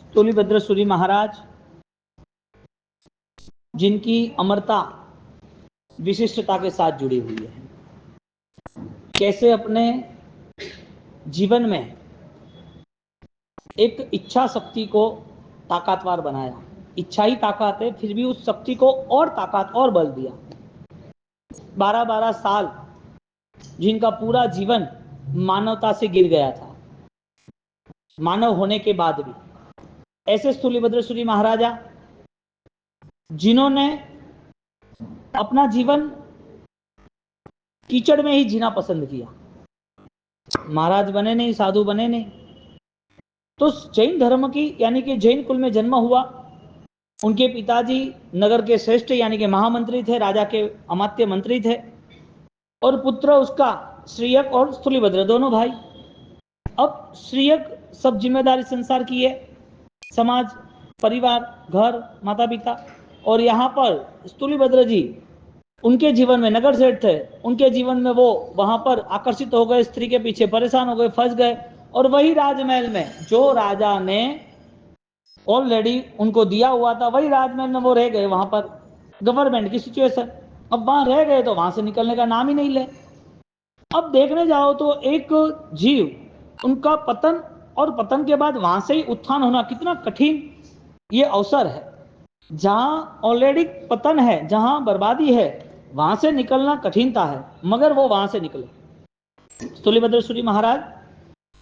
स्थूलिभद्र सूरी महाराज, जिनकी अमरता विशिष्टता के साथ जुड़ी हुई है, कैसे अपने जीवन में एक इच्छा शक्ति को ताकतवर बनाया। इच्छा ही ताकत है, फिर भी उस शक्ति को और ताकत और बल दिया। 12-12 साल जिनका पूरा जीवन मानवता से गिर गया था, मानव होने के बाद भी, ऐसे स्थूलिभद्र सूरी महाराजा जिन्होंने अपना जीवन कीचड़ में ही जीना पसंद किया। महाराज बने नहीं, साधु बने नहीं, तो जैन धर्म की यानी कि जैन कुल में जन्म हुआ। उनके पिताजी नगर के श्रेष्ठ यानी कि महामंत्री थे, राजा के अमात्य मंत्री थे, और पुत्र उसका श्रीयक और स्थूलिभद्र दोनों भाई। अब श्रीयक सब जिम्मेदारी संसार की है, समाज, परिवार, घर, माता पिता, और यहाँ पर स्थूलिभद्र जी उनके जीवन में नगर सेठ थे, उनके जीवन में वो वहां पर आकर्षित हो गए, स्त्री के पीछे परेशान हो गए, फंस गए, और वही राजमहल में जो राजा ने ऑलरेडी उनको दिया हुआ था, वही राजमहल में वो रह गए। वहां पर गवर्नमेंट की सिचुएशन, अब वहां रह गए तो वहां से निकलने का नाम ही नहीं ले। अब देखने जाओ तो एक जीव, उनका पतन, और पतन के बाद वहां से ही उत्थान होना कितना कठिन ये अवसर है। जहां ऑलरेडी पतन है, जहां बर्बादी है, वहां से निकलना कठिनता है, मगर वो वहां से निकले। स्थूलिभद्र सूरी महाराज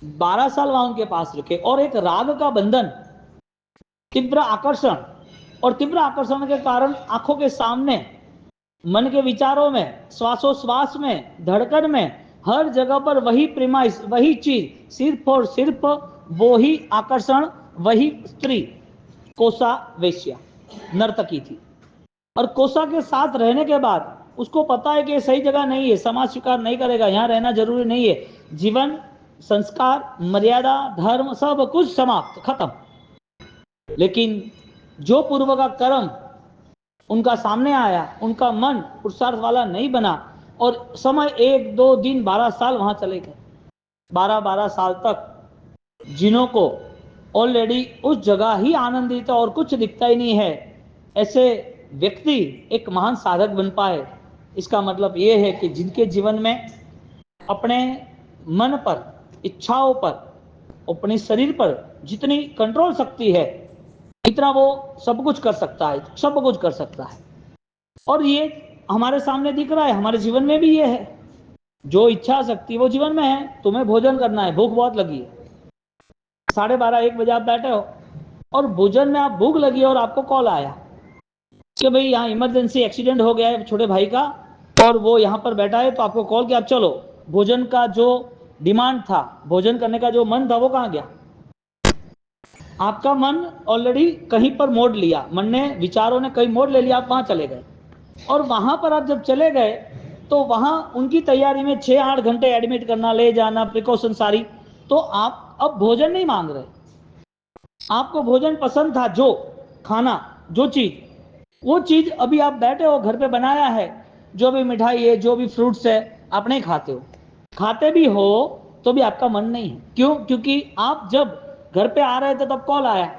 12 साल वहां उनके पास रुके, और एक राग का बंधन, तीव्र आकर्षण, और तीव्र आकर्षण के कारण आंखों के सामने, मन के विचारों में, श्वासोश्वास में, धड़कन में, हर जगह पर वही प्रेमाइस, वही चीज, सिर्फ और सिर्फ वो ही आकर्षण, वही स्त्री, कोसा वेश्या, नर्तकी थी। और कोसा के साथ रहने के बाद उसको पता है कि सही जगह नहीं है, समाज स्वीकार नहीं करेगा, यहां रहना जरूरी नहीं है, जीवन, संस्कार, मर्यादा, धर्म सब कुछ समाप्त, खत्म। लेकिन जो पूर्व का कर्म उनका सामने आया, उनका मन पुरुषार्थ वाला नहीं बना, और समय 1-2 दिन 12 साल वहां चले गए। 12-12 साल तक जिन्हों को ऑलरेडी उस जगह ही आनंदित है और कुछ दिखता ही नहीं है, ऐसे व्यक्ति एक महान साधक बन पाए। इसका मतलब यह है कि जिनके जीवन में अपने मन पर, इच्छाओं पर, अपने शरीर पर जितनी कंट्रोल शक्ति है, इतना वो सब कुछ कर सकता है, सब कुछ कर सकता है। और ये हमारे सामने दिख रहा है, हमारे जीवन में भी ये है। जो इच्छा शक्ति वो जीवन में है। तुम्हें भोजन करना है, भूख बहुत लगी है, 12:30-1 बजे आप बैठे हो, और भोजन में आप भूख लगी और आपको कॉल आया कि भाई यहाँ इमरजेंसी एक्सीडेंट हो गया है छोटे भाई का, और वो यहाँ पर बैठा है, तो आपको कॉल किया, आप चलो। भोजन का जो डिमांड था, भोजन करने का जो मन था, वो कहाँ गया? आपका मन ऑलरेडी कहीं पर मोड़ लिया, मन ने, विचारों ने कहीं मोड़ ले लिया, आप वहां चले गए। और वहां पर आप जब चले गए तो वहां उनकी तैयारी में 6-8 घंटे एडमिट करना, ले जाना, प्रिकॉशन सारी, तो आप अब भोजन नहीं मांग रहे। आपको भोजन पसंद था, जो खाना, जो चीज, वो चीज अभी आप बैठे हो, घर पे बनाया है, जो भी मिठाई है, जो भी फ्रूट्स है, आप नहीं खाते हो। खाते भी हो तो भी आपका मन नहीं है। क्यों? क्योंकि आप जब घर पे आ रहे थे तब कॉल आया,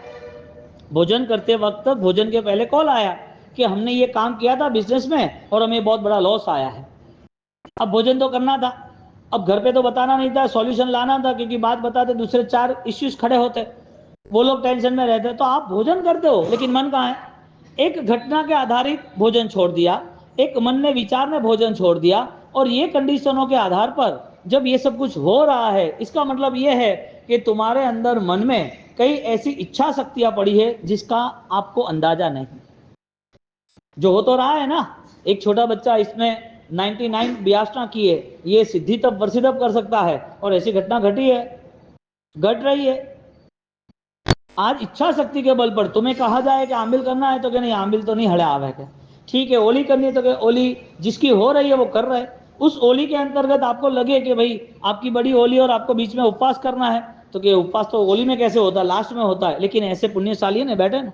भोजन करते वक्त, भोजन के पहले कॉल आया कि हमने ये काम किया था बिजनेस में और हमें बहुत बड़ा लॉस आया है। अब भोजन तो करना था, अब घर पे तो बताना नहीं था, सॉल्यूशन लाना था, क्योंकि बात बताते दूसरे 4 इश्यूज खड़े होते, वो लोग टेंशन में रहते। तो आप भोजन करते हो लेकिन मन कहाँ है? एक घटना के आधारित भोजन छोड़ दिया, एक मन ने, विचार ने भोजन छोड़ दिया, और ये कंडीशनों के आधार पर जब ये सब कुछ हो रहा है, इसका मतलब ये है कि तुम्हारे अंदर, मन में कई ऐसी इच्छा शक्तियां पड़ी है जिसका आपको अंदाजा नहीं। जो हो तो रहा है ना, एक छोटा बच्चा इसमें 99 व्यासना की है, ये सिद्धि तब वर्षि तब कर सकता है, और ऐसी घटना घटी है, घट रही है। आज इच्छा शक्ति के बल पर तुम्हें कहा जाए कि आमिल करना है तो क्या नहीं, आमिल तो नहीं हड़े आवे के, ठीक है। ओली करनी है तो क्या, ओली जिसकी हो रही है वो कर रहे। उस ओली के अंतर्गत आपको लगे कि भाई आपकी बड़ी ओली और आपको बीच में उपवास करना है, तो क्या उपवास तो ओली में कैसे होता है, लास्ट में होता है। लेकिन ऐसे पुण्यशाली ने बैठे ना,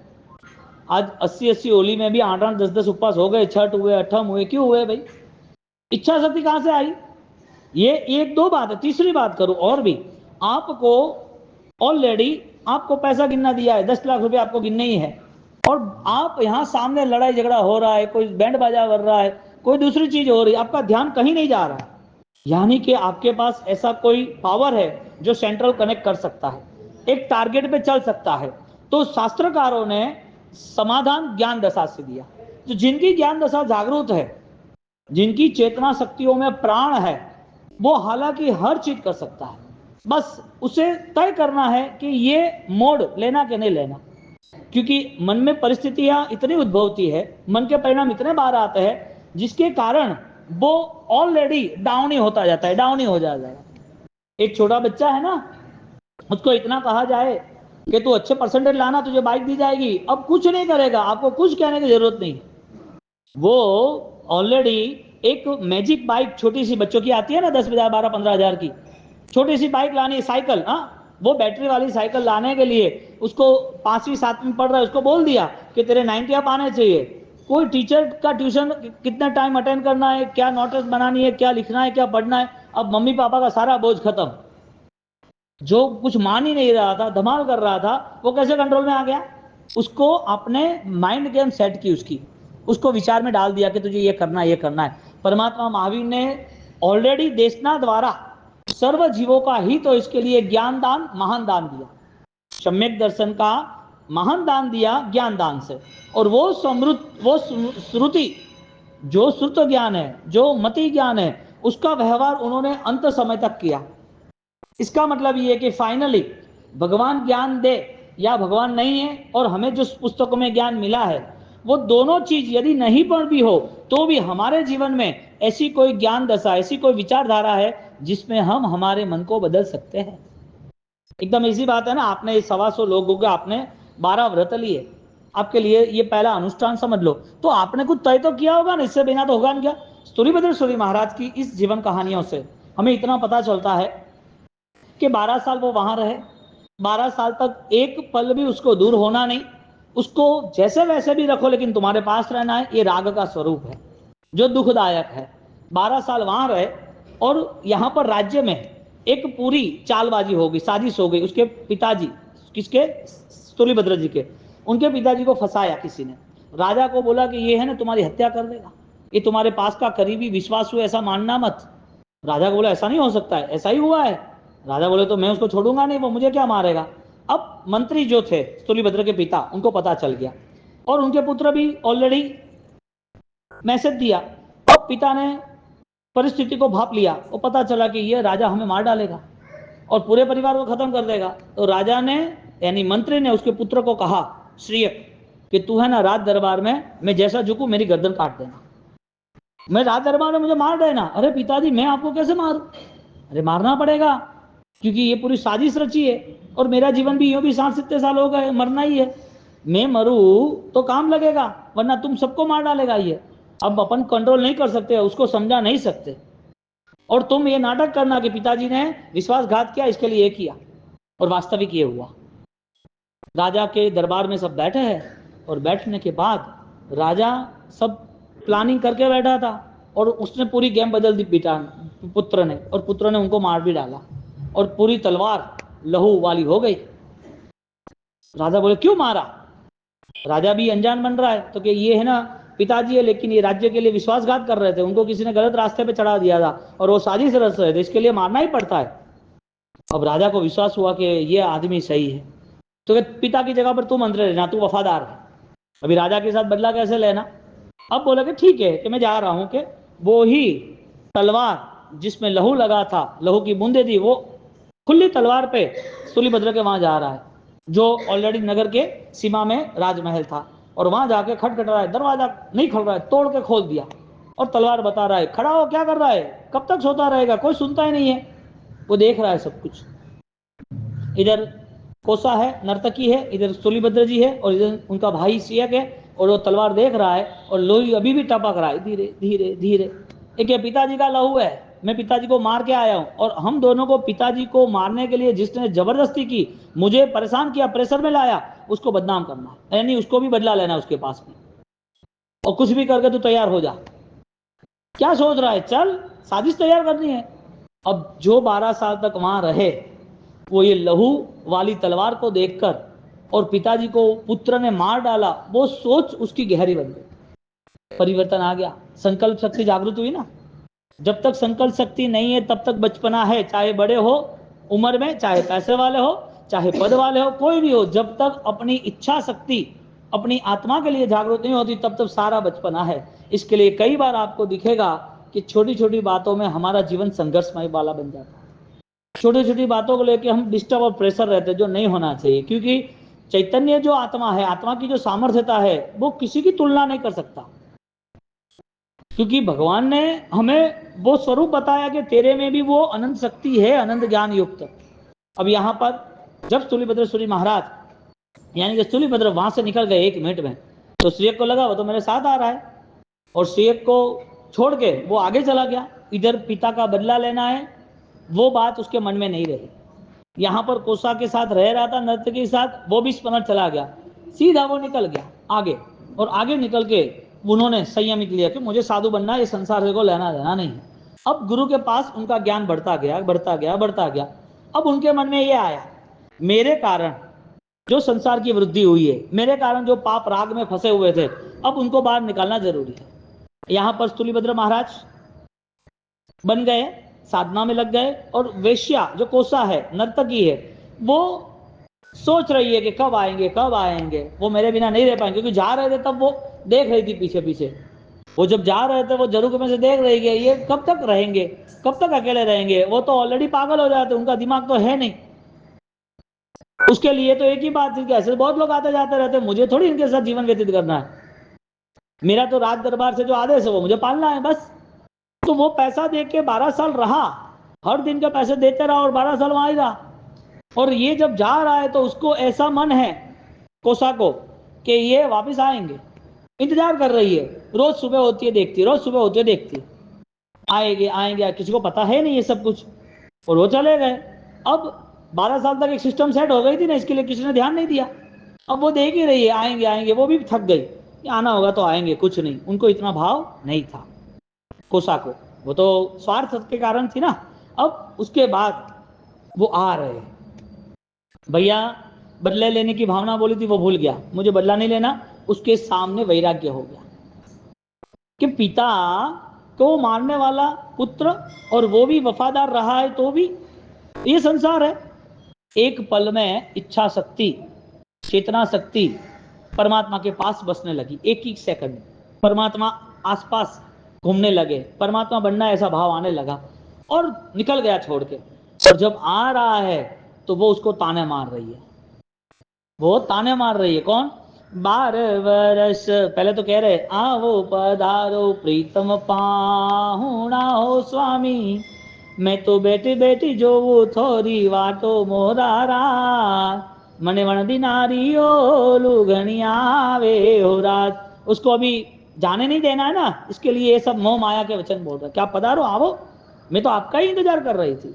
आज 80-80 ओली में भी 8-8, 10-10 उपवास हो गए, छठ हुए, अठम हुए, क्यों हुए भाई? इच्छा शक्ति कहां से आई? ये 1-2 बात है। तीसरी बात करूं और भी, आपको ऑलरेडी आपको पैसा गिनना दिया है, 10 लाख रुपए आपको गिनने ही है, और आप यहाँ सामने लड़ाई झगड़ा हो रहा है, कोई बैंड बाजा कर रहा है, कोई दूसरी चीज हो रही है, आपका ध्यान कहीं नहीं जा रहा है, यानी कि आपके पास ऐसा कोई पावर है जो सेंट्रल कनेक्ट कर सकता है, एक टारगेट पे चल सकता है। तो शास्त्रकारों ने समाधान ज्ञान दशा से दिया। तो जिनकी ज्ञान दशा जागरूक है, जिनकी चेतना शक्तियों में प्राण है, वो हालांकि हर चीज कर सकता है, बस उसे तय करना है कि ये मोड लेना कि नहीं लेना। क्योंकि मन में परिस्थितियां इतनी उद्भवती है, मन के परिणाम इतने बार आते हैं, जिसके कारण वो ऑलरेडी डाउन ही होता जाता है, डाउन ही हो जाता है। एक छोटा बच्चा है ना, उसको इतना कहा जाए कि तू अच्छे परसेंटेज लाना, तुझे बाइक दी जाएगी, अब कुछ नहीं करेगा, आपको कुछ कहने की जरूरत नहीं। वो ऑलरेडी एक मैजिक बाइक छोटी सी बच्चों की आती है ना, 10,000 12,000 15,000 की छोटी सी बाइक लानी, साइकिल, वो बैटरी वाली साइकिल लाने के लिए उसको 5वीं 7वीं पढ़ रहा है, उसको बोल दिया कि तेरे 90 अप आने चाहिए। कोई टीचर का ट्यूशन कितना टाइम अटेंड करना है, क्या नोट्स बनानी है, क्या लिखना है, क्या पढ़ना है, अब मम्मी पापा का सारा बोझ खत्म। जो कुछ मान ही नहीं रहा था, धमाल कर रहा था, वो कैसे कंट्रोल में आ गया? उसको अपने माइंड गेम सेट की, उसको विचार में डाल दिया कि तुझे ये करना है, ये करना है। परमात्मा महावीर ने ऑलरेडी देशना द्वारा सर्व जीवों का ही तो इसके लिए ज्ञान दान महान दान दिया, सम्यक दर्शन का महान दान दिया ज्ञान दान से। और वो श्रुति, जो श्रुत ज्ञान है, जो मति ज्ञान है, उसका व्यवहार उन्होंने अंत समय तक किया। इसका मतलब ये कि फाइनली भगवान ज्ञान दे या भगवान नहीं है, और हमें जो पुस्तकों में ज्ञान मिला है, वो दोनों चीज यदि नहीं पर भी हो तो भी हमारे जीवन में ऐसी कोई ज्ञान दशा, ऐसी कोई विचारधारा है जिसमें हम हमारे मन को बदल सकते हैं। एकदम इसी बात है ना, आपने 125 लोगों के आपने 12 व्रत लिए, आपके लिए ये पहला अनुष्ठान समझ लो, तो आपने कुछ तय तो किया होगा ना, इससे बिना तो होगा नहीं। क्या स्तुरीभद्र सूरी महाराज की इस जीवन कहानियों से हमें इतना पता चलता है कि 12 साल वो वहां रहे, 12 साल तक एक पल भी उसको दूर होना नहीं, उसको जैसे वैसे भी रखो लेकिन तुम्हारे पास रहना है, ये राग का स्वरूप है जो दुखदायक है। 12 साल वहां रहे, और यहां पर राज्य में एक पूरी चालबाजी हो गई, साजिश हो गई। उसके पिताजी, किसके? स्तुलीभद्र जी के, उनके पिताजी को फंसाया किसी ने, राजा को बोला कि ये है ना तुम्हारी हत्या कर देगा, ये तुम्हारे पास का करीबी विश्वास हुआ, ऐसा मानना मत। राजा को बोला ऐसा नहीं हो सकता है, ऐसा ही हुआ है। राजा बोले तो मैं उसको छोड़ूंगा नहीं, वो मुझे क्या मारेगा। अब मंत्री जो थे स्तुलीभद्र के पिता, उनको पता चल गया, और उनके पुत्र भी ऑलरेडी मैसेज दिया। अब पिता ने परिस्थिति को भाप लिया, वो पता चला कि ये राजा हमें मार डालेगा और पूरे परिवार को खत्म कर देगा। तो राजा ने, यानी मंत्री ने उसके पुत्र को कहा, श्रीय, कि तू है ना राज दरबार में, मैं जैसा झुकूं मेरी गर्दन काट देना, मैं राज दरबार में मुझे मार देना। अरे पिताजी मैं आपको कैसे मारूं? अरे मारना पड़ेगा, क्योंकि ये पूरी साजिश रची है, और मेरा जीवन भी यूं भी 60-70 साल हो गए, मरना ही है। मैं मरूं तो काम लगेगा, वरना तुम सबको मार डालेगा ये। अब अपन कंट्रोल नहीं कर सकते, उसको समझा नहीं सकते, और तुम ये नाटक करना कि पिताजी ने विश्वासघात किया, इसके लिए ये किया, और वास्तविक ये हुआ। राजा के दरबार में सब बैठे हैं, और बैठने के बाद राजा सब प्लानिंग करके बैठा था, और उसने पूरी गेम बदल दी पुत्र ने, और पुत्र ने उनको मार भी डाला, और पूरी तलवार लहू वाली हो गई। राजा बोले क्यों मारा? राजा भी अनजान बन रहा है, तो कि ये है ना पिताजी है, लेकिन ये राज्य के लिए विश्वासघात कर रहे थे, उनको किसी ने गलत रास्ते पे चढ़ा दिया था, और वो साजिश रच रहे थे, इसके लिए मारना ही पड़ता है। अब राजा को विश्वास हुआ कि ये आदमी सही है, तो पिता की जगह पर तू मंत्री रहना, तू वफादार है। अभी राजा के साथ बदला कैसे लेना? अब बोला कि ठीक है कि मैं जा रहा हूं, कि वो ही तलवार जिसमें लहू लगा था, लहू की बूंदे थी, वो खुली तलवार पे स्तुलीभद्र के वहां जा रहा है, जो ऑलरेडी नगर के सीमा में राजमहल था, और वहां जाके खटखट रहा है, दरवाजा नहीं खुल रहा है, तोड़ के खोल दिया, और तलवार बता रहा है, खड़ा हो क्या कर रहा है, कब तक सोता रहेगा, कोई सुनता ही नहीं है। वो देख रहा है सब कुछ, इधर कोसा है, नर्तकी है, इधर स्तुलीभद्र जी है, और इधर उनका भाई सियक है, और वो तलवार देख रहा है, और लोही अभी भी टपक रहा है धीरे धीरे धीरे। एक ये पिताजी का लहू है, मैं पिताजी को मार के आया हूं, और हम दोनों को पिताजी को मारने के लिए जिसने जबरदस्ती की, मुझे परेशान किया, प्रेशर में लाया, उसको बदनाम करना, यानी उसको भी बदला लेना उसके पास में, और कुछ भी करके तू तैयार हो जा। क्या सोच रहा है? चल साजिश तैयार करनी है। अब जो 12 साल तक वहां रहे, वो ये लहू वाली तलवार को देखकर और पिताजी को पुत्र ने मार डाला, वो सोच उसकी गहरी बन गई। परिवर्तन आ गया, संकल्प शक्ति जागृत हुई ना। जब तक संकल्प शक्ति नहीं है तब तक बचपना है, चाहे बड़े हो उम्र में, चाहे पैसे वाले हो, चाहे पद वाले हो, कोई भी हो, जब तक अपनी इच्छा शक्ति अपनी आत्मा के लिए जागृत नहीं होती तब तक सारा बचपना है। इसके लिए कई बार आपको दिखेगा कि छोटी छोटी बातों में हमारा जीवन संघर्षमय वाला बन जाता है। छोटी छोटी बातों को लेकर हम डिस्टर्ब और प्रेशर रहते हैं, जो नहीं होना चाहिए, क्योंकि चैतन्य जो आत्मा है, आत्मा की जो सामर्थ्यता है, वो किसी की तुलना नहीं कर सकता। क्योंकि भगवान ने हमें वो स्वरूप बताया कि तेरे में भी वो अनंत शक्ति है, अनंत ज्ञान युक्त। अब यहां पर जब स्थूलिभद्र सूर्य महाराज यानी कि स्थूलिभद्र वहां से निकल गए 1 मिनट में, तो श्रीयक को लगा वो तो मेरे साथ आ रहा है, और श्रीयक को छोड़ के वो आगे चला गया। इधर पिता का बदला लेना है, वो बात उसके मन में नहीं रही। यहां पर कोसा के साथ रह रहा था, नर्तकी के साथ, वो भी स्मरण चला गया, सीधा वो निकल गया आगे। और आगे निकल के उन्होंने संयमित लिया कि मुझे साधु बनना, ये संसार से को लेना देना नहीं। अब गुरु के पास उनका ज्ञान बढ़ता गया, बढ़ता गया, बढ़ता गया। अब उनके मन में ये आया, मेरे कारण जो संसार की वृद्धि हुई है, मेरे कारण जो पाप राग में फंसे हुए थे, अब उनको बाहर निकालना जरूरी है। यहां पर स्थूलिभद्र महाराज बन गए, साधना में लग गए, और वेश्या जो कोसा है, नर्तकी है, वो सोच रही है कि कब आएंगे कब आएंगे, वो मेरे बिना नहीं रह पाएंगे। क्योंकि जा रहे थे तब वो देख रही थी पीछे पीछे, वो जब जा रहे थे वो जरूर में से देख रही है ये कब तक रहेंगे, कब तक अकेले रहेंगे। वो तो ऑलरेडी पागल हो जाते, उनका दिमाग तो है नहीं। उसके लिए तो एक ही बात थी कि ऐसे बहुत लोग आते जाते रहते, मुझे थोड़ी इनके साथ जीवन व्यतीत करना है, मेरा तो राज दरबार से जो आदेश है वो मुझे पालना है बस। तो वो पैसा दे के 12 साल रहा, हर दिन के पैसे देते रहा और 12 साल वहां ही रहा। और ये जब जा रहा है तो उसको ऐसा मन है कोसा को कि ये वापस आएंगे, इंतजार कर रही है, रोज सुबह होती है देखती, रोज सुबह होती है देखती, आएंगे आएंगे, किसी को पता है नहीं ये सब कुछ। और वो चले गए। अब 12 साल तक एक सिस्टम सेट हो गई थी ना, इसके लिए किसी ने ध्यान नहीं दिया। अब वो देख ही रही है आएंगे आएंगे, वो भी थक गई, आना होगा तो आएंगे, कुछ नहीं, उनको इतना भाव नहीं था कोसा को, वो तो स्वार्थ के कारण थी ना। अब उसके बाद वो आ रहे हैं, भैया बदले लेने की भावना बोली थी वो भूल गया, मुझे बदला नहीं लेना। उसके सामने वैराग्य हो गया कि पिता को मारने वाला पुत्र, और वो भी वफादार रहा है, तो भी ये संसार है। एक पल में इच्छा शक्ति, चेतना शक्ति परमात्मा के पास बसने लगी, एक ही सेकंड परमात्मा आसपास घूमने लगे, परमात्मा बनना ऐसा भाव आने लगा, और निकल गया छोड़ के। और जब आ रहा है तो वो उसको ताने मार रही है, वो ताने मार रही है। कौन? 12 वर्ष पहले तो कह रहे आवो पधारो प्रीतम पाहुणा हो स्वामी, मैं तो बैठी बैठी जो वो थोड़ी वाटो मोरारा, मने वणदी नारियो लुघणी आवे हो रात। उसको अभी जाने नहीं देना है ना, इसके लिए ये सब मोह माया के वचन बोल रहा। क्या पधारो, आवो, मैं तो आपका ही इंतजार कर रही थी,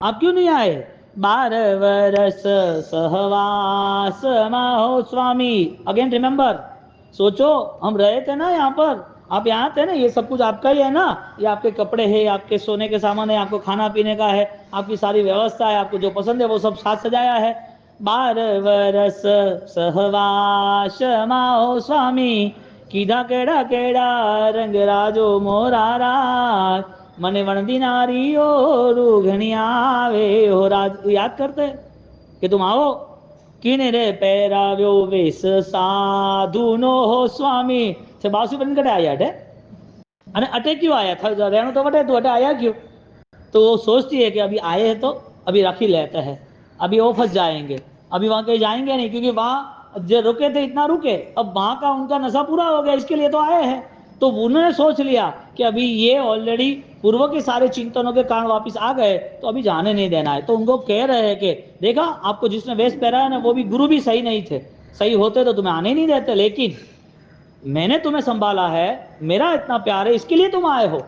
आप क्यों नहीं आए? 12 वर्ष सहवास हो स्वामी। अगेन रिमेंबर, सोचो हम रहे थे ना यहाँ पर, आप यहाँ थे ना, ये सब कुछ आपका ही है ना, ये आपके कपड़े है, आपके सोने के सामान है, आपको खाना पीने का है, आपकी सारी व्यवस्था है, आपको जो पसंद है वो सब साथ सजाया है। 12 वर्ष सहवास हो स्वामी, कीधा केड़ा केड़ा रंग राजो मोरारा, मने वणदी नारियो रूघणी आवे हो राज। याद करते कि तुम आओ, किने रे પહેરાવ્યો વેશ સાધુનો हो स्वामी से बासु बन कर आया है। अरे अटे क्यों आया था, रहना तो बटे, तू अटे आया क्यों? तो वो सोचती है कि अभी आए हैं तो अभी रख ही लेते हैं, अभी वो फंस जाएंगे, अभी वहां कहीं जाएंगे नहीं, क्योंकि वहां जो रुके थे इतना रुके, अब वहां का उनका नशा पूरा हो गया, इसके लिए तो आए हैं। तो उन्होंने सोच लिया कि अभी ये ऑलरेडी पूर्व के सारे चिंतनों के कारण वापस आ गए, तो अभी जाने नहीं देना है। तो उनको कह रहे हैं कि देखा, आपको जिसने वेश पहरा है ना, वो भी गुरु भी सही नहीं थे, सही होते तो तुम्हें आने ही नहीं देते, लेकिन मैंने तुम्हें संभाला है, मेरा इतना प्यार है, इसके लिए तुम आए हो।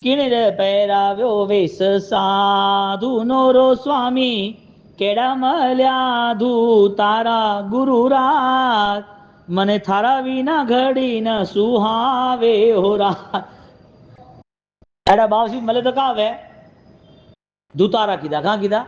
किने रे પહેરાવ્યો વેશ સાધુનો રો स्वामी, केड़ा मल्या धू तारा गुरु रात, मने थारा विना घड़ी न सुहावे हो रात। एड़ा बावसी मले तो कावे दूतारा कीधा, कहां कीधा?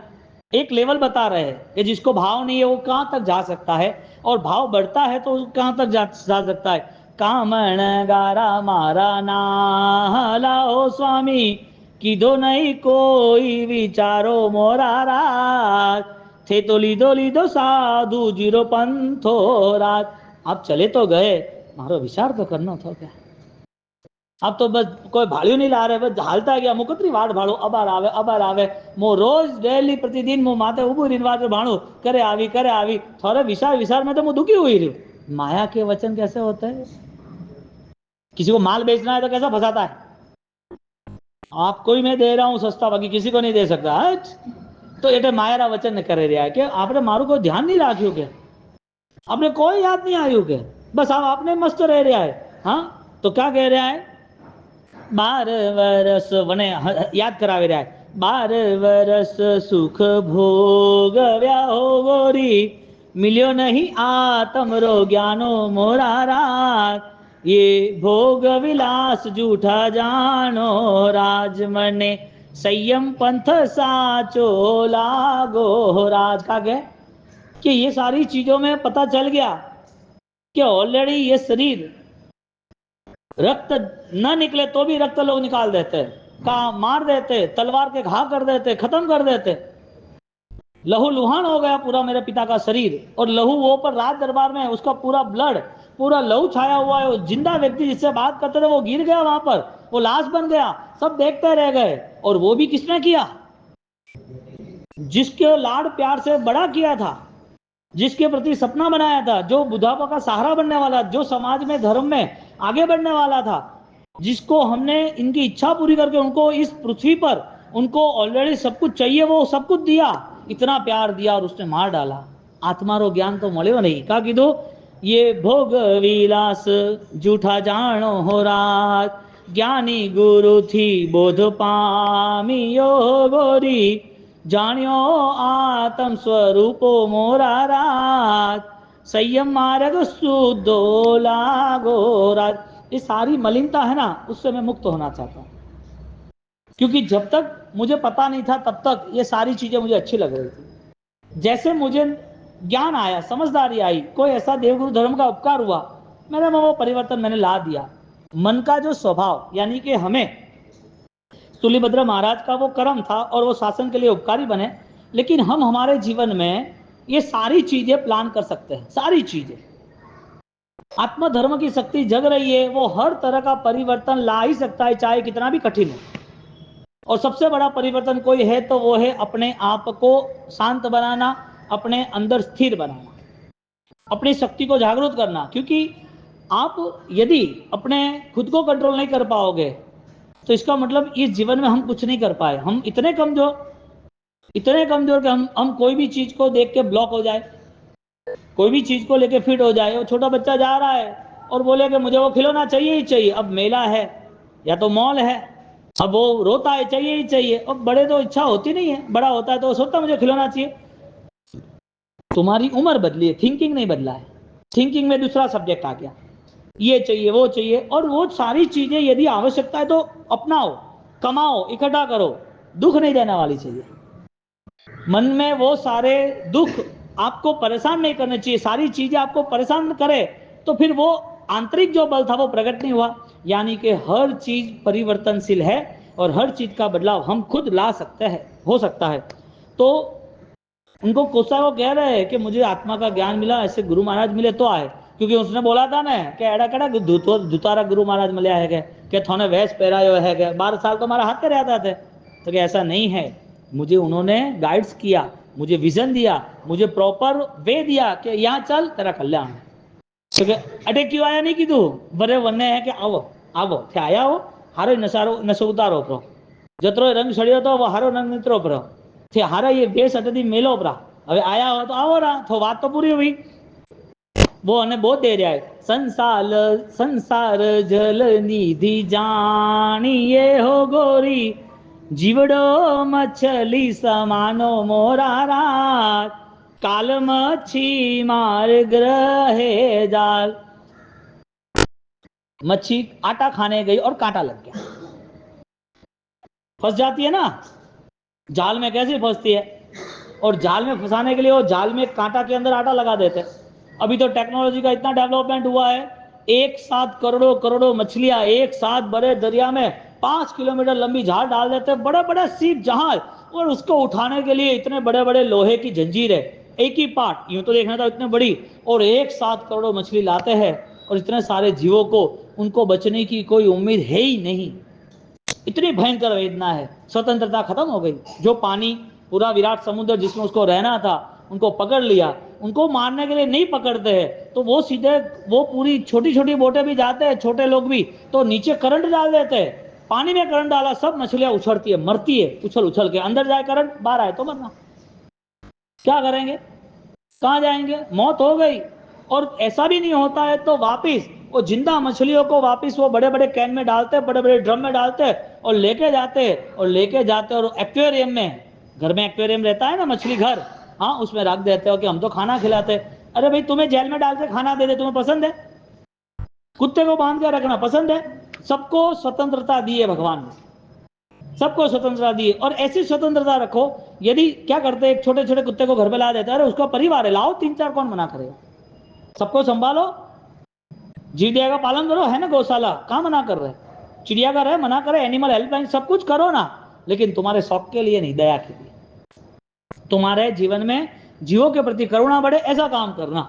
एक लेवल बता रहे हैं कि जिसको भाव नहीं है वो कहां तक जा सकता है, और भाव बढ़ता है तो कहां तक जा सकता है। कामण गारा मारा ना लाओ स्वामी, कीधो नहीं कोई विचारो मोरा राज, थे तो लीधो लीधो साधु जीरो पंथो राज। आप चले तो गए, मारो विचार तो करना था क्या। अब तो बस कोई भाड़ियों नहीं ला रहे, बस हालता गया मुकतरी वाट भाड़ो अबार आवे मो रोज डेली प्रतिदिन मो माते उबू रिनवाज भाणु करे आवी थोड़े विचार विचार में तो मैं दुखी हुई रही। माया के वचन कैसे होते हैं। किसी को माल बेचना है तो कैसा फंसाता है, आपको ही मैं दे रहा हूं सस्ता, बाकी किसी को नहीं दे सकता। तो एटे मायरा वचन करे रहा है कि आपने मारू को ध्यान नहीं राख्યું के, आपने कोई याद नहीं आयु के, बस आप आपने मस्त रह रहा है। हाँ तो क्या कह रहा है, 12 वर्ष वने याद करावे रहा है, 12 वर्ष सुख भोगव्या हो गोरी, मिल्यो नहीं आत्म रो ज्ञानो मोरा रात, ये भोग विलास जूठा जानो राज, मने संयम पंथ साचो लागो राज। का कहे कि ये सारी चीजों में पता चल गया कि ऑलरेडी ये शरीर रक्त न निकले तो भी रक्त लोग निकाल देते, का मार देते, तलवार के घाव कर देते, खत्म कर देते। लहू लुहान हो गया पूरा मेरे पिता का शरीर, और लहू वो पर राज दरबार में उसका पूरा ब्लड, पूरा लहू छाया हुआ है। वो जिंदा व्यक्ति जिससे बात करते थे वो गिर गया वहां पर, वो लाश बन गया, सब देखते रह गए। और वो भी किसने किया, जिसके लाड प्यार से बड़ा किया था, जिसके प्रति सपना बनाया था, जो बुढ़ापा का सहारा बनने वाला, जो समाज में धर्म में आगे बढ़ने वाला था, जिसको हमने इनकी इच्छा पूरी करके उनको इस पृथ्वी पर उनको ऑलरेडी सब कुछ चाहिए वो सब कुछ दिया, इतना प्यार दिया और उसने मार डाला। आत्मा रो ज्ञान तो મળ્યો नहीं। का कीधो, ये भोग विलास जूठा जानो हो रात, ज्ञानी गुरु थी बोध पामियो गोरी, जानियो आत्म स्वरूपो मोरा रात, संयम मार्ग शुद्धो लागो रात। ये सारी मलिनता है ना, उससे मैं मुक्त होना चाहता हूं, क्योंकि जब तक मुझे पता नहीं था तब तक ये सारी चीजें मुझे अच्छी लग रही थी। जैसे मुझे ज्ञान आया, समझदारी आई, कोई ऐसा देवगुरु धर्म का उपकार हुआ, मेरे में वो परिवर्तन मैंने ला दिया। मन का जो स्वभाव, यानी कि हमें तुलिभद्र महाराज का वो कर्म था और वो शासन के लिए उपकारी बने, लेकिन हम हमारे जीवन में ये सारी चीजें प्लान कर सकते हैं। सारी चीजें आत्मा धर्म की शक्ति जग रही है, वो हर तरह का परिवर्तन ला ही सकता है, चाहे कितना भी कठिन हो। और सबसे बड़ा परिवर्तन कोई है तो वो है अपने आप को शांत बनाना, अपने अंदर स्थिर बनाना, अपनी शक्ति को जागरूक करना। क्योंकि आप यदि अपने खुद को कंट्रोल नहीं कर पाओगे तो इसका मतलब इस जीवन में हम कुछ नहीं कर पाए। हम इतने कमजोर कि हम कोई भी चीज को देख के ब्लॉक हो जाए, कोई भी चीज को लेके फिट हो जाए। वो छोटा बच्चा जा रहा है और बोले कि मुझे वो खिलौना चाहिए ही चाहिए, अब मेला है या तो मॉल है, अब वो रोता है चाहिए ही चाहिए। अब बड़े तो इच्छा होती नहीं है, बड़ा होता है तो वो सोचता मुझे खिलौना चाहिए। तुम्हारी उम्र बदली है, थिंकिंग नहीं बदला है। थिंकिंग में दूसरा सब्जेक्ट आ गया, ये चाहिए वो चाहिए। और वो सारी चीजें यदि आवश्यकता है तो अपनाओ, कमाओ, इकट्ठा करो, दुख नहीं देने वाली चाहिए। मन में वो सारे दुख आपको परेशान नहीं करने चाहिए। सारी चीजें आपको परेशान करे तो फिर वो आंतरिक जो बल था वो प्रकट नहीं हुआ। यानी कि हर चीज परिवर्तनशील है और हर चीज का बदलाव हम खुद ला सकते हैं, हो सकता है। तो उनको कोसा वो कह रहे हैं कि मुझे आत्मा का ज्ञान मिला, ऐसे गुरु महाराज मिले तो आए। क्योंकि उसने बोला था ना कि एड़ा कड़ा दुतारा गुरु महाराज मिले है कि थोने वेश पहरायो है कि 12 साल तो हमारा हाथ पे रहता थे। तो कि ऐसा नहीं है, मुझे उन्होंने गाइड्स किया, मुझे विजन दिया, मुझे प्रॉपर वे दिया कि यहाँ चल तेरा कल्याण। तो अटे क्यों आया नहीं कीधु, बरे वने है कि आवो आवो थे आया हो, हारो नसारो नशो उतारो प्रो, जतरो रंग सड़ियो तो वो हारो रंग नित्रो प्रो थे, हारा ये बेस अटदी मेलो प्रा, હવે આયા હો તો આવો રા, તો વાત તો પૂરી हुई। वो અને बहुत दे रहा है, संसार जल निधि जानिए हो गोरी, जीवड़ो मछली समानो मोरा रात, काल मच्छी मार ग्रहे जाल। मच्छी आटा खाने गई और कांटा लग गया, फंस जाती है ना, जाल में कैसे फंसती है। और जाल में फंसाने के लिए वो जाल में कांटा के अंदर आटा लगा देते हैं। अभी तो टेक्नोलॉजी का इतना डेवलपमेंट हुआ है, एक साथ करोड़ों करोड़ों मछलियां एक साथ बड़े दरिया में 5 किलोमीटर लंबी जाल डाल देते हैं, बड़े बड़े सीप जहाज, और उसको उठाने के लिए इतने बड़े बड़े लोहे की जंजीर है, एक ही पार्ट यूं तो देखना था इतने बड़ी, और एक साथ करोड़ों मछली लाते हैं, और इतने सारे जीवों को उनको बचने की कोई उम्मीद है ही नहीं। इतनी भयंकर वेदना है, स्वतंत्रता खत्म हो गई। जो पानी पूरा विराट समुद्र जिसमें उसको रहना था उनको पकड़ लिया, उनको मारने के लिए नहीं पकड़ते हैं तो वो सीधे वो पूरी छोटी छोटी बोटें भी जाते हैं, छोटे लोग भी, तो नीचे करंट डाल देते हैं, पानी में करंट डाला, सब मछलियां उछड़ती है, मरती है उछल उछल के, अंदर जाए करंट बाहर आए तो मरना। क्या करेंगे, कहां जाएंगे, मौत हो गई। और ऐसा भी नहीं होता है तो वापिस वो जिंदा मछलियों को वापिस वो बड़े बड़े कैन में डालते, बड़े बड़े ड्रम में डालते और लेके जाते और एक्वेरियम में, घर में एक्वेरियम रहता है ना मछली घर, हाँ उसमें रख देते हो कि हम तो खाना खिलाते। अरे भाई तुम्हें जेल में डाल के खाना दे दे, तुम्हें पसंद है? कुत्ते को बांध के रखना पसंद है? सबको स्वतंत्रता दी है भगवान ने, सबको स्वतंत्रता दी, और ऐसी स्वतंत्रता रखो। यदि क्या करते, एक छोटे छोटे कुत्ते को घर पे ला देते, अरे उसका परिवार है, लाओ 3-4, कौन मना करेगा, सबको संभालो, जीव दया का पालन करो, है ना गौशाला, कहां मना कर रहे, चिड़ियाघर है मना करे, एनिमल हेल्पलाइन सब कुछ करो ना, लेकिन तुम्हारे शौक के लिए नहीं, दया के लिए, तुम्हारे जीवन में जीवों के प्रति करुणा बढ़े ऐसा काम करना।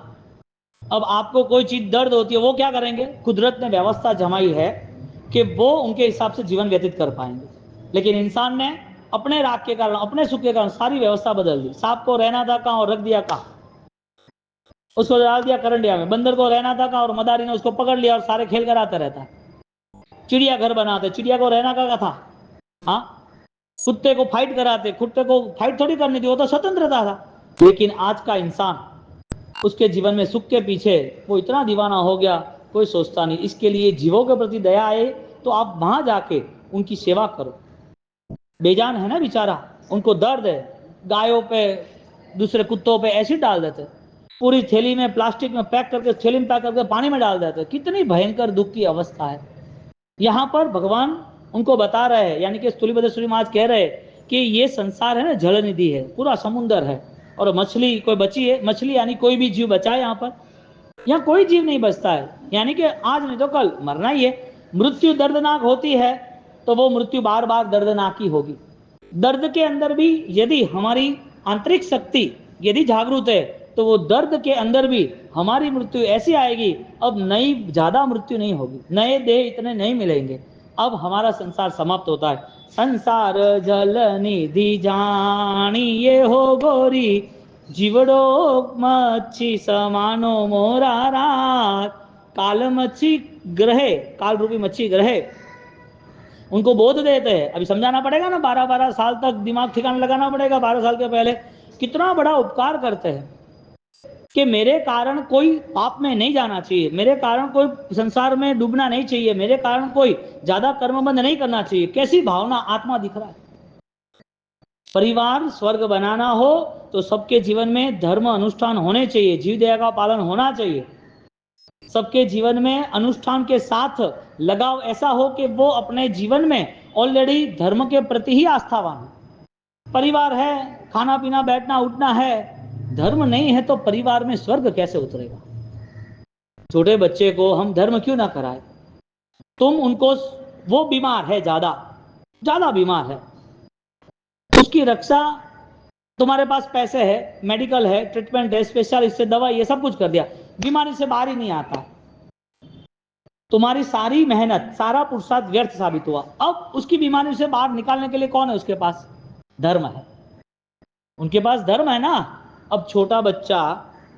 अब आपको कोई चीज दर्द होती है, वो क्या करेंगे, कुदरत ने व्यवस्था जमाई है कि वो उनके हिसाब से जीवन व्यतीत कर पाएंगे, लेकिन इंसान ने अपने राग के कारण, अपने सुख के कारण सारी व्यवस्था बदल दी। सांप को रहना था कहां और रख दिया कहां, उसको डाल दिया करंडिया में। बंदर को रहना था कहां और मदारी ने उसको पकड़ लिया और सारे खेल कराते रहता है। चिड़िया घर बनाते, चिड़िया को रहना का था, हाँ कुत्ते को फाइट कराते, कुत्ते को फाइट थोड़ी करनी थी, वो तो स्वतंत्रता था। लेकिन आज का इंसान, उसके जीवन में सुख के पीछे वो इतना दीवाना हो गया, कोई सोचता नहीं। इसके लिए जीवों के प्रति दया आए तो आप वहां जाके उनकी सेवा करो। बेजान है ना बेचारा, उनको दर्द है, गायों पे दूसरे कुत्तों पे एसिड डाल देते, पूरी थैली में प्लास्टिक में पैक करके, थैली में पैक करके पानी में डाल देते, कितनी भयंकर दुख की अवस्था है। यहाँ पर भगवान उनको बता रहे हैं, यानी कि स्थूलिबद्धेश्वरी महाराज कह रहे कि ये संसार है ना जल निधि है, पूरा समुद्र है, और मछली कोई बची है, मछली यानी कोई भी जीव बचा है यहाँ पर, यहाँ कोई जीव नहीं बचता है, यानी कि आज नहीं तो कल मरना ही है। मृत्यु दर्दनाक होती है तो वो मृत्यु बार बार दर्दनाक ही होगी। दर्द के अंदर भी यदि हमारी आंतरिक शक्ति यदि जागरूक है तो वो दर्द के अंदर भी हमारी मृत्यु ऐसी आएगी, अब नई ज्यादा मृत्यु नहीं होगी, नए देह इतने नहीं मिलेंगे, अब हमारा संसार समाप्त होता है। संसार जल निधि जानी ये हो गोरी, जीवड़ो मच्छी समानो मोरा रात, काल मच्छी ग्रहे, काल रूपी मच्छी ग्रहे, उनको बोध देते हैं। अभी समझाना पड़ेगा ना, 12-12 साल तक दिमाग ठिकाना लगाना पड़ेगा, 12 साल के पहले कितना बड़ा उपकार करते हैं कि मेरे कारण कोई पाप में नहीं जाना चाहिए, मेरे कारण कोई संसार में डूबना नहीं चाहिए, मेरे कारण कोई ज्यादा कर्मबंध नहीं करना चाहिए। कैसी भावना, आत्मा दिख रहा है। परिवार स्वर्ग बनाना हो तो सबके जीवन में धर्म अनुष्ठान होने चाहिए, जीव दया का पालन होना चाहिए, सबके जीवन में अनुष्ठान के साथ लगाव ऐसा हो कि वो अपने जीवन में ऑलरेडी धर्म के प्रति ही आस्थावान है। परिवार है, खाना पीना बैठना उठना है, धर्म नहीं है तो परिवार में स्वर्ग कैसे उतरेगा। छोटे बच्चे को हम धर्म क्यों ना कराए, तुम उनको, वो बीमार है, ज्यादा ज्यादा बीमार है, उसकी रक्षा, तुम्हारे पास पैसे है, मेडिकल है, ट्रीटमेंट है, स्पेशलिस्ट से दवा, ये सब कुछ कर दिया, बीमारी से बाहर ही नहीं आता, तुम्हारी सारी मेहनत सारा पुरुषार्थ व्यर्थ साबित हुआ। अब उसकी बीमारी से बाहर निकालने के लिए कौन है उसके पास, धर्म है, उनके पास धर्म है ना। अब छोटा बच्चा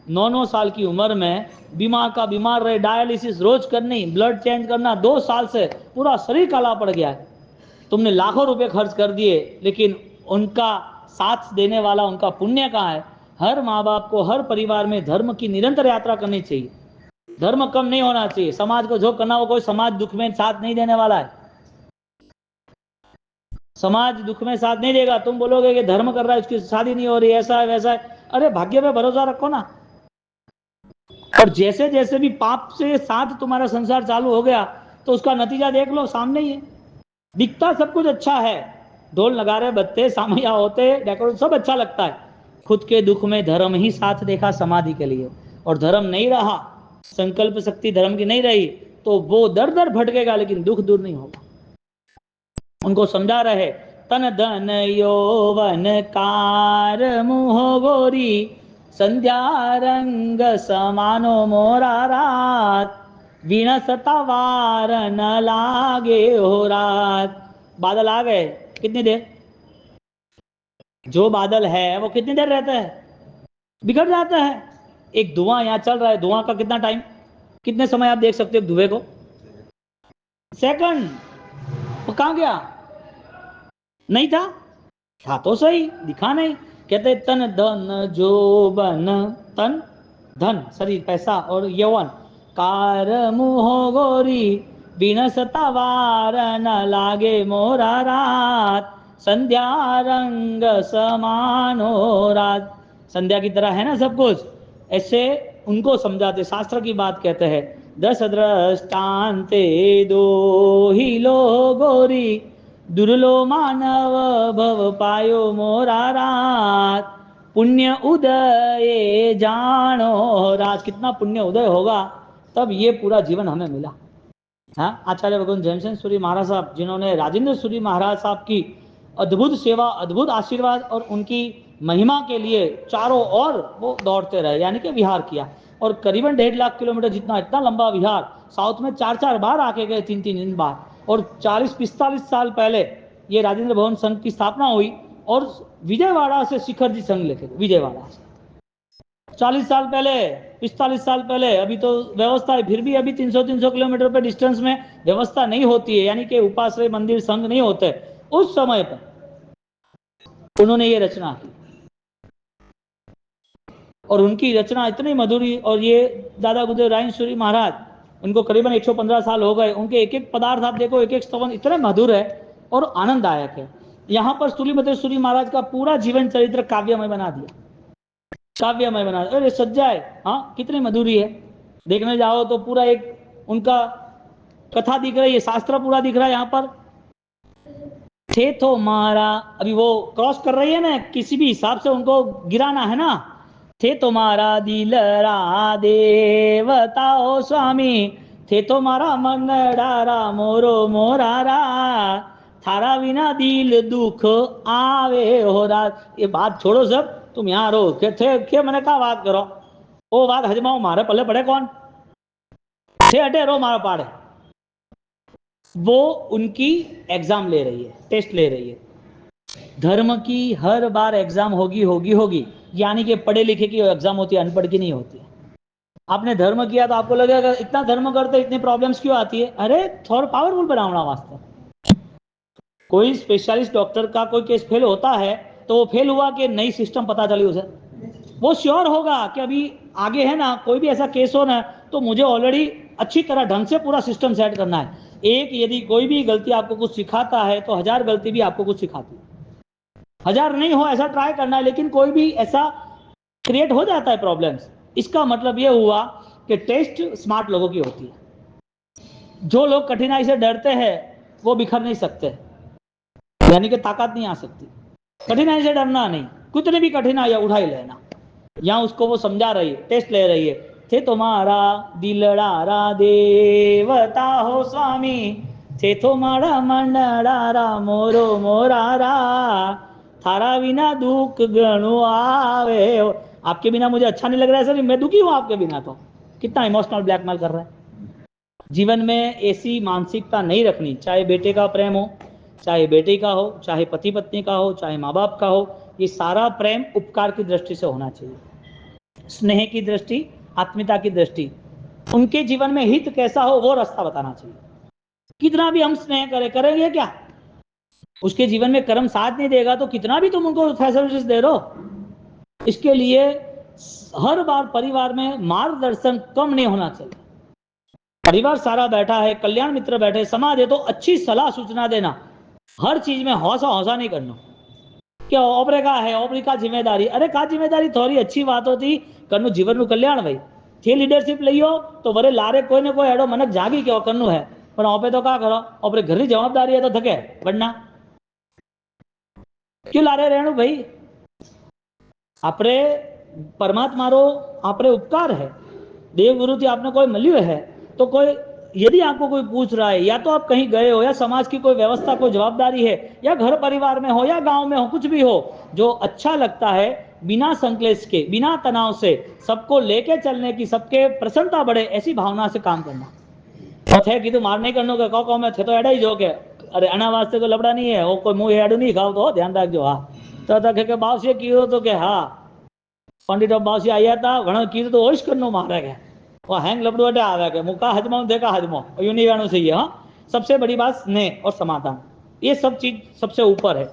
9-9 साल की उम्र में बीमार का बीमार रहे, डायलिसिस रोज करनी, ब्लड चेंज करना, 2 साल से पूरा शरीर काला पड़ गया है, तुमने लाखों रुपए खर्च कर दिए, लेकिन उनका साथ देने वाला, उनका पुण्य कहाँ है। हर माँ बाप को, हर परिवार में धर्म की निरंतर यात्रा करनी चाहिए, धर्म कम नहीं होना चाहिए। समाज को जो करना हो, कोई समाज दुख में साथ नहीं देने वाला है, समाज दुख में साथ नहीं देगा। तुम बोलोगे कि धर्म कर रहा है उसकी शादी नहीं हो रही, ऐसा है वैसा है, अरे भाग्य पे भरोसा रखो ना। और जैसे जैसे भी पाप से साथ तुम्हारा संसार चालू हो गया तो उसका नतीजा देख लो, सामने ही है। दिखता सब कुछ अच्छा है, ढोल नगारे बजते, सामैया होते, डेकोरेशन सब अच्छा लगता है, खुद के दुख में धर्म ही साथ देखा समाधि के लिए, और धर्म नहीं रहा, संकल्प शक्ति धर्म की नहीं रही, तो वो दर दर भटकेगा लेकिन दुख दूर नहीं होगा। उनको समझा रहे, तन धन यौवन कार मुह गोरी, संध्या रंग समानो मोरा रात, वीण सतावार न लागे हो रात। बादल आ गए, कितनी देर? जो बादल है वो कितनी देर रहता है? बिगड़ जाता है। एक धुआं यहां चल रहा है, धुआं का कितना टाइम, कितने समय आप देख सकते हो धुएं को? सेकंड। वो कहां गया? नहीं था, था तो सही, दिखा नहीं। कहते तन धन जो बन, तन धन शरीर पैसा और यौवन, कार मुह गोरी, बिन सतावार न लागे मोरा रात, संध्या रंग समानो रात। संध्या की तरह है ना सब कुछ, ऐसे उनको समझाते, शास्त्र की बात कहते हैं। दस दृष्टान्ते दो ही लो गोरी, दुर्लो मानव भव पायो मोरा रात, पुण्य उदय जानो राज। कितना पुण्य उदय होगा तब ये पूरा जीवन हमें मिला। हाँ, आचार्य भगवान जयसिंह सूरी महाराज साहब, जिन्होंने राजेंद्र सूरी महाराज साहब की अद्भुत सेवा, अद्भुत आशीर्वाद और उनकी महिमा के लिए चारों ओर वो दौड़ते रहे, यानी कि विहार किया। और करीबन 1.5 लाख किलोमीटर जितना, इतना लंबा विहार, साउथ में 4-4 बार आके गए, 3-3 बार। और 40-45 साल पहले ये राजेंद्र भवन संघ की स्थापना हुई, और विजयवाड़ा से शिखर जी संघ लेके गए, विजयवाड़ा से 40 साल पहले, 45 साल पहले। अभी तो व्यवस्था है, फिर भी अभी 300-300 किलोमीटर पे डिस्टेंस में व्यवस्था नहीं होती है, यानी कि उपाश्रय मंदिर संघ नहीं होते। उस समय पर उन्होंने ये रचना की, और उनकी रचना इतनी मधुरी। और ये दादा गुरुदेव रायसूरी महाराज, उनको करीबन 115 साल हो गए, उनके एक एक पदार्थ आप देखो, एक एक स्तवन इतने मधुर है और आनंददायक है। यहाँ पर सूलीभद्र सूरी महाराज का पूरा जीवन चरित्र काव्यमय बना दिया, काव्यमय बना दिया। अरे सज्जा है, हाँ कितनी मधुरी है, देखने जाओ तो पूरा एक उनका कथा दिख रही है, शास्त्र पूरा दिख रहा है। यहाँ पर थे तो मारा, अभी वो क्रॉस कर रही है ना, किसी भी हिसाब से उनको गिराना है ना। थे तुम्हारा दिलरा देवता ओ स्वामी, थे तुम्हारा मन डारा मोरो मोरारा, थारा बिना दिल दुख आवे हो रात। ये बात छोड़ो सब, तुम यहाँ रहो के मैंने कहा बात करो, वो बात हजमाओ, मारे पल्ले पड़े कौन थे, हटे रो मारा पाड़े। वो उनकी एग्जाम ले रही है, टेस्ट ले रही है। धर्म की हर बार एग्जाम होगी होगी होगी, यानी कि पढ़े लिखे की एग्जाम होती है, अनपढ़ की नहीं होती है। आपने धर्म किया तो आपको लगेगा इतना धर्म करते इतनी प्रॉब्लम्स क्यों आती है? अरे थोड़ा पावरफुल बनावना वास्ते। कोई स्पेशलिस्ट डॉक्टर का कोई केस फेल होता है तो वो फेल हुआ कि नई सिस्टम पता चली उसे, वो श्योर होगा कि अभी आगे है ना कोई भी ऐसा केस हो ना, तो मुझे ऑलरेडी अच्छी तरह ढंग से पूरा सिस्टम सेट करना है। एक यदि कोई भी गलती आपको कुछ सिखाता है तो 1000 गलती भी आपको कुछ सिखाती है। 1000 नहीं हो ऐसा ट्राई करना है, लेकिन कोई भी ऐसा क्रिएट हो जाता है प्रॉब्लम्स। इसका मतलब यह हुआ कि टेस्ट स्मार्ट लोगों की होती है। जो लोग कठिनाई से डरते हैं वो बिखर नहीं सकते, यानी कि ताकत नहीं आ सकती। कठिनाई से डरना नहीं, कितनी भी कठिनाई उठा ही लेना। यहां उसको वो समझा रही है, टेस्ट ले रही है। थे तुम्हारा दिलडारा देवता हो स्वामी, थे तुम्हारा मंडळारा मोरो मोरारा, थारा बिना दुख गणु आवे। आपके बिना मुझे अच्छा नहीं लग रहा है सर, मैं दुखी हूं आपके बिना। तो कितना इमोशनल ब्लैकमेल कर रहा है। जीवन में ऐसी मानसिकता नहीं रखनी, चाहे बेटे का प्रेम हो, चाहे बेटी का हो, चाहे पति पत्नी का हो, चाहे माँ बाप का हो। ये सारा प्रेम उपकार की दृष्टि से होना चाहिए, स्नेह की दृष्टि, आत्मीयता की दृष्टि। उनके जीवन में हित कैसा हो वो रास्ता बताना चाहिए। कितना भी हम स्नेह करेंगे क्या? उसके जीवन में कर्म साथ नहीं देगा तो कितना भी तुम उनको फैसिलिटीज दे दो। इसके लिए हर बार परिवार में मार्गदर्शन कम नहीं होना चाहिए। परिवार सारा बैठा है, कल्याण मित्र बैठे, समाज है, तो अच्छी सलाह सूचना देना। हर चीज में हौसा हौसा नहीं करना। क्या ओपरे का है, ओपरी का जिम्मेदारी, अरे का जिम्मेदारी थोड़ी अच्छी बात होती करनु जीवन कल्याण भाई। थी लीडरशिप लियो तो वरे लारे कोई ने कोई एडो मनक जागी क्यों करनु है, पर ओपे तो का करो, ओपरे घर की जवाबदारी है तो थके वरना क्यों लारे रहनु भाई। આપણે પરમાત્મારો આપણે उपकार है, देवगुरु थी आपने कोई मल्यु है, तो कोई यदि आपको कोई पूछ रहा है, या तो आप कहीं गए हो, या समाज की कोई व्यवस्था कोई जवाबदारी है, या घर परिवार में हो, या गांव में हो, कुछ भी हो, जो अच्छा लगता है बिना संक्लेश के, बिना तनाव से, सबको लेके चलने की, सबके प्रसन्नता बढ़े, ऐसी भावना से काम करना। तो थे कीधु मार नहीं करनो के कौ में थे तो एड़ा ही जो के अरे आना वास्ते कोई लबड़ा नहीं है, वो कोई मुंह हेडू नहीं खाओ तो ध्यान रखजो। हाँ तो के बावसीए कीधो तो के हाँ पंडित बावसी आया था वण कीधु तो ओइस करनो मारे के वो हैंग लबड़ू अटे आवे के मुका हजमो देखा हजमो यू नहीं वेणु सही है। हाँ सबसे बड़ी बात स्नेह और समाधान, ये सब चीज सबसे ऊपर है।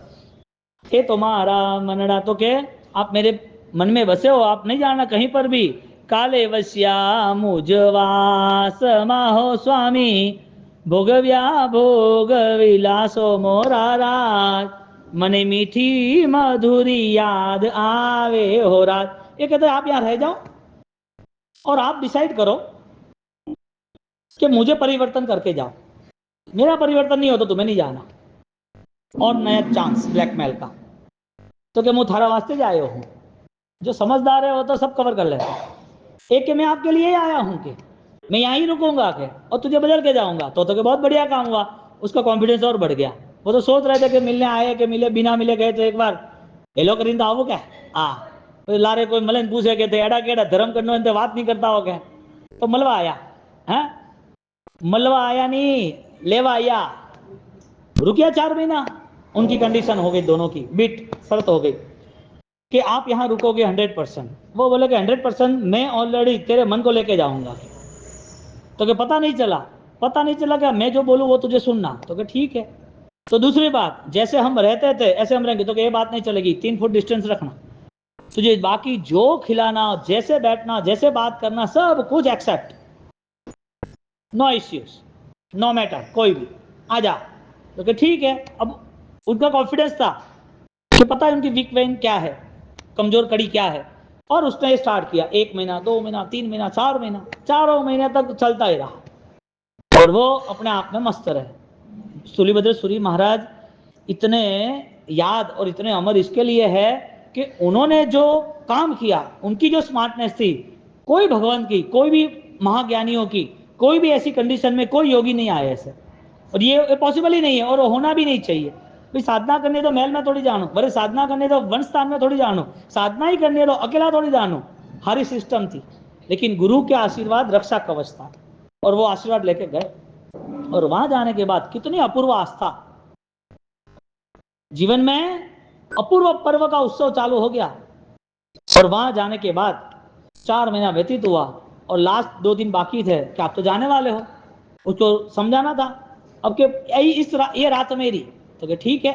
ये तुम्हारा मनड़ा तो के आप मेरे मन में बसे हो, आप नहीं जाना कहीं पर भी। काले वश्या मुझवास माहो स्वामी भोगव्या भोग विलासो मोरा राज मने मीठी मधुरी याद आवे हो रात। ये कहते आप यहां रह जाओ और आप डिसाइड करो कि मुझे परिवर्तन करके जाओ, मेरा परिवर्तन नहीं हो तो तुम्हें नहीं जाना। और नया चांस ब्लैकमेल का, तो क्या मैं थारा वास्ते जा आयो हूं, जो समझदार है वो तो सब कवर कर लेता है। एक के मैं आपके लिए ही आया हूं कि मैं यहीं ही रुकूंगा के और तुझे बदल के जाऊंगा, तो के बहुत बढ़िया काम हुआ। उसका कॉन्फिडेंस और बढ़ गया। वो तो सोच रहे थे कि मिलने आए कि मिले, बिना मिले गए तो एक बार हेलो करीन तो आवो क्या हाँ तो लारे कोई मलन पूछे के एड़ा केड़ा धर्म करनो बात नहीं करता हो क्या, तो मलवा आया है, मलवा आया नहीं लेवा आया। रुकिया 4 महीना, उनकी कंडीशन हो गई दोनों की बिट शर्त हो गई कि आप यहां रुकोगे 100%। वो बोले कि 100% मैं ऑलरेडी तेरे मन को लेके जाऊंगा। तो कि पता नहीं चला क्या मैं जो बोलूं वो तुझे सुनना, तो कि ठीक है। तो दूसरी बात, जैसे हम रहते थे ऐसे हम रहेंगे, तो कि ये बात नहीं चलेगी, 3 फुट डिस्टेंस रखना, तुझे बाकी जो खिलाना, जैसे बैठना, जैसे बात करना, सब कुछ except, no issues, no matter, कोई भी आ जा। तो कि ठीक है। अब उनका कॉन्फिडेंस था कि पता है उनकी वीक वेन क्या है, कमजोर कड़ी क्या है, और उसने ये स्टार्ट किया। 1 महीना, 2 महीना, 3 महीना, 4 महीना, चारों महीने तक चलता ही रहा और वो अपने आप में मस्त रहे। सूलीभद्र सूरी महाराज इतने याद और इतने अमर इसके लिए है कि उन्होंने जो काम किया, उनकी जो स्मार्टनेस थी, कोई भगवान की, कोई भी महाज्ञानियों की, कोई भी ऐसी कंडीशन में कोई योगी नहीं आया ऐसे, और ये पॉसिबल ही नहीं है और होना भी नहीं चाहिए। भाई साधना करनी है तो महल में थोड़ी जानो, बड़े साधना करनी है तो वन स्थान में थोड़ी जानो, साधना ही करनी है तो अकेला थोड़ी जानो। हरी सिस्टम थी, लेकिन गुरु के आशीर्वाद रक्षा कवच था और वो आशीर्वाद लेके गए। और वहां जाने के बाद कितनी अपूर्व आस्था, जीवन में अपूर्व पर्व का उत्सव चालू हो गया। और वहां जाने के बाद 4 महीना व्यतीत हुआ और लास्ट 2 दिन बाकी थे कि आप तो जाने वाले हो, उसको समझाना था। अब के ये रात मेरी, तो कि ठीक है।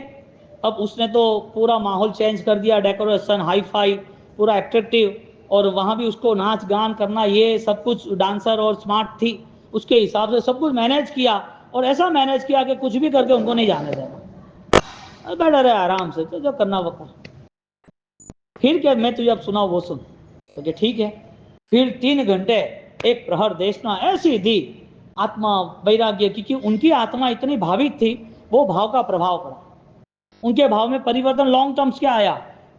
अब उसने तो पूरा माहौल चेंज कर दिया, डेकोरेशन हाई फाई पूरा एट्रैक्टिव, और वहां भी उसको नाच गान करना, ये सब कुछ डांसर और स्मार्ट थी, उसके हिसाब से सब कुछ मैनेज किया। और ऐसा मैनेज किया कि कुछ भी करके उनको नहीं जाने देना, बैठा रहे आराम से, तो जो करना वो कर। फिर क्या मैं तुझे अब सुनाऊं वो सुन, तो ठीक है। फिर 3 घंटे एक प्रहर देशना ऐसी दी आत्मा वैराग्य की कि उनकी आत्मा इतनी भावित थी, वो भाव का प्रभाव पड़ा, उनके भाव में परिवर्तन लॉन्ग टर्म्स क्या आया।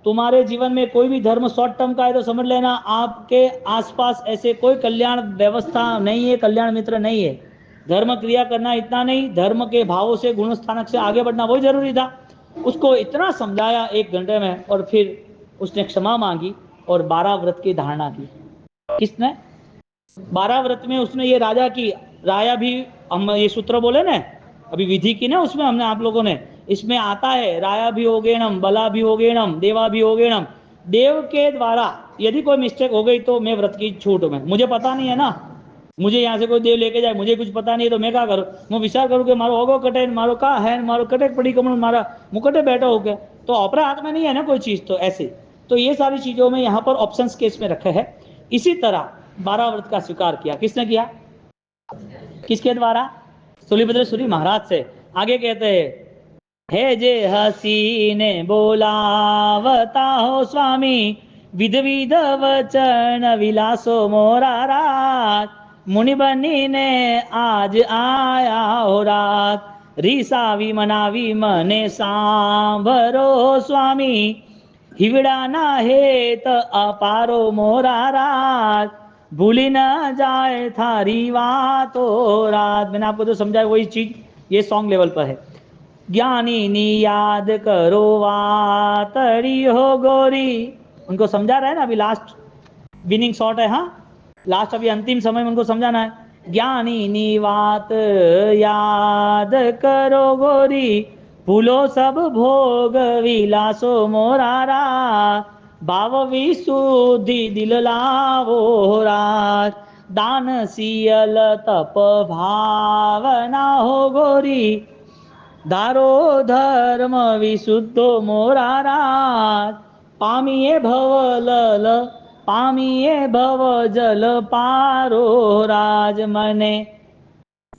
तुम्हारे जीवन में कोई भी धर्म शॉर्ट टर्म का है तो समझ लेना आपके आसपास ऐसे कोई कल्याण व्यवस्था नहीं है, कल्याण मित्र नहीं है। धर्म क्रिया करना इतना नहीं, धर्म के भावों से गुण स्थानक से आगे बढ़ना वही जरूरी था। उसको इतना समझाया 1 घंटे में, और फिर उसने क्षमा मांगी और 12 व्रत की धारणा की। किसने? 12 व्रत में उसने ये राजा की राया भी, हम ये सूत्र बोले ना अभी विधि की ना, उसमें हमने आप लोगों ने, इसमें आता है राया भी हो गेणम, बला भी हो गेणम, देवा भी हो गेणम। देव के द्वारा यदि कोई मिस्टेक हो गई तो मैं व्रत की छूट में, मुझे पता नहीं है ना, मुझे यहाँ से कोई देव लेके जाए, मुझे कुछ पता नहीं है, तो मैं क्या करूँ, मैं विचार करूँ कि मारो होगो कटे, मारो का है, मारो कटे पड़ी कमल, मारा मुकटे बैठा हो गया, तो अपने हाथ में नहीं है ना कोई चीज, तो ऐसे। तो ये सारी चीजों में यहाँ पर ऑप्शन केस में रखे है। इसी तरह 12 व्रत का स्वीकार किया, किसने किया, किसके द्वारा? सूलीभद्र सूरी महाराज से। आगे कहते हैं, हे जे हसीने बोलावता हो स्वामी विध विध वचन विलासो मोरा रात मुनि बनी ने आज आया हो रात रीसावी मनावी मने सांभरो स्वामी हिवड़ा ना हेत अपारो मोरा राज, भूली न जाए थारी बातो रात। मैंने आपको जो समझाया वही चीज ये सॉन्ग लेवल पर है। ज्ञानी नी याद करो वातड़ी हो गोरी, उनको समझा रहा है ना, अभी लास्ट विनिंग शॉट है। हाँ, लास्ट अभी अंतिम समय में उनको समझाना है। ज्ञानी नी बात याद करो गोरी, भूलो सब भोग विलासो मोरारा, भाव विशुद्धि दिल लावो राज, दान सियल तप भावना हो गोरी, धारो धर्म विशुद्धो मोराराज, पामीए भवलल पामीए भव जल पारो राज, मने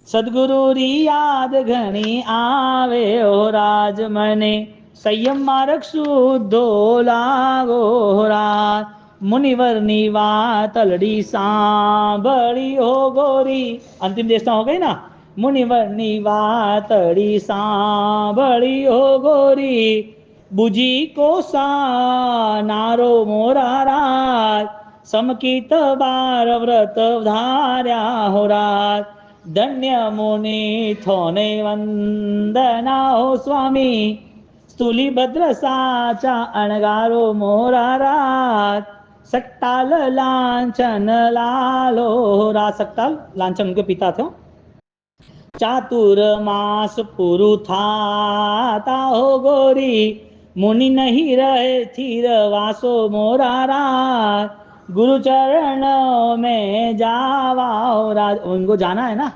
सदगुरु री याद घणी आवे ओ राज, मने संयम मार्ग शुद्धो लागो राज, मुनिवर नी वातलड़ी सांभળી हो गोरी। अंतिम देशना हो गई ना। मुनिवर नी वातड़ी सांभળી हो गोरी, बुझी कोसा नारो मोरा राज, समकीत बार व्रत धार्या हो राज, धन्य मुनि थोने वंदना हो स्वामी, स्थूली भद्र साचा अणगारो मोरा राज, सक्ताल लांछन लालो राज। सक्ताल लांछन उनके पिता थे। चातुर मास पुरु थाता हो गोरी, मुनि नहीं रहे थीर वासो मोरा राज, गुरु चरण में जावा हो राज। उनको जाना है ना,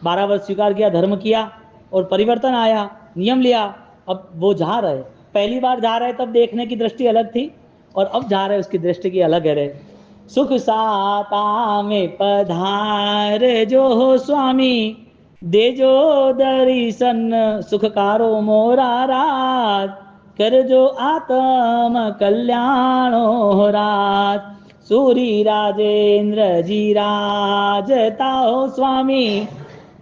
12 वर्ष स्वीकार किया, धर्म किया और परिवर्तन आया, नियम लिया, अब वो जा रहे। पहली बार जा रहे तब देखने की दृष्टि अलग थी और अब जा रहे उसकी दृष्टि की अलग है। सुख साता में पधार जो हो स्वामी, दे जो दर्शन सुखकारो मोरा राज, कर जो आत्म कल्याणो राज, सूरी राजेंद्र जी राजता हो स्वामी,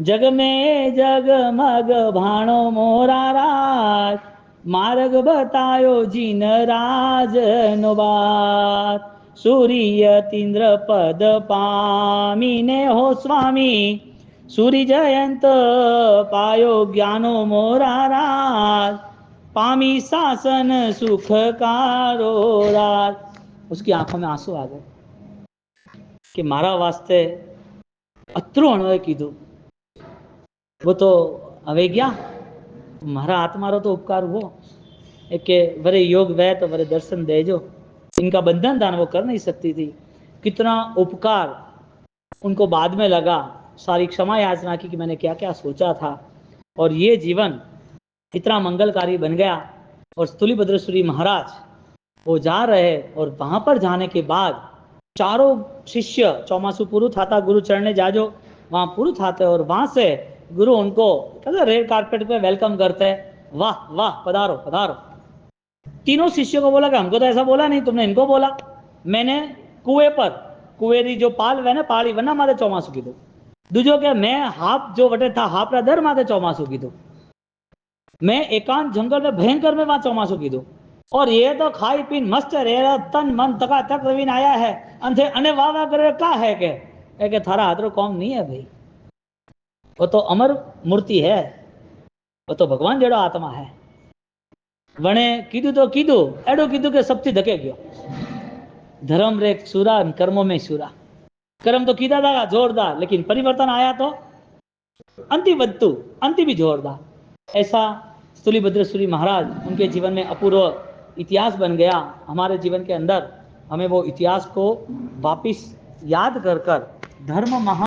जग में जगमग भाणो मोरा राज, मार्ग बतायो जिन राज नो बात, सूर्य तीन्द्र पद पामीने हो स्वामी, सूर्य जयंत पायो ज्ञानो मोरा राज, पामी शासन सुख कारो राज। उसकी आंखों में आंसू आ गए कि मारा वास्ते अतरू अणवे कीधु, वो तो हवे गया, मारा आत्मारो तो उपकार हुआ कि वरे योग वह तो वरे दर्शन देजो। इनका बंधन दान वो कर नहीं सकती थी। कितना उपकार उनको बाद में लगा, सारी क्षमा याचना की कि मैंने क्या क्या सोचा था, और ये जीवन इतना मंगलकारी बन गया। और स्थूलीभद्रेश्वरी महाराज वो जा रहे और वहां पर जाने के बाद चारों शिष्य चौमासु पुरु थाता गुरु चरणने जाजो, वहां पुरु थाते और वहां से गुरु उनको रेड कारपेट पे वेलकम करते, वाह वाह पधारो पधारो। तीनों शिष्यों को बोला कि हमको तो ऐसा बोला नहीं, तुमने इनको बोला। मैंने कुएं पर कुएरी जो पाल वे ने पाली वना माते चौमासु कीधु, दूजो के मैं हाप जो वटे था हापरा दर माते चौमासु कीधु, मैं एकांत जंगल में भयंकर में वहां चौमासु कीधु, और ये तो खाई पीन मस्त रहे तन मन तका तक रवीन आया है अंधे अने वाह वाह करे का है के थारा हाथरो कौम नहीं है भाई, वो तो अमर मूर्ति है, वो तो भगवान जेड़ो आत्मा है। वणे कीधु तो कीधु एडो कीधु के सबथी धके गयो, धर्म रे सूरा कर्मों में सूरा। कर्म तो कीधा था जोरदार, लेकिन परिवर्तन आया तो अंति वस्तु अंति भी जोरदार। ऐसा स्थूलीभद्रेश्वरी महाराज उनके जीवन में अपूर्व इतिहास बन गया। हमारे जीवन के अंदर हमें वो इतिहास को वापिस याद कर कर धर्म महा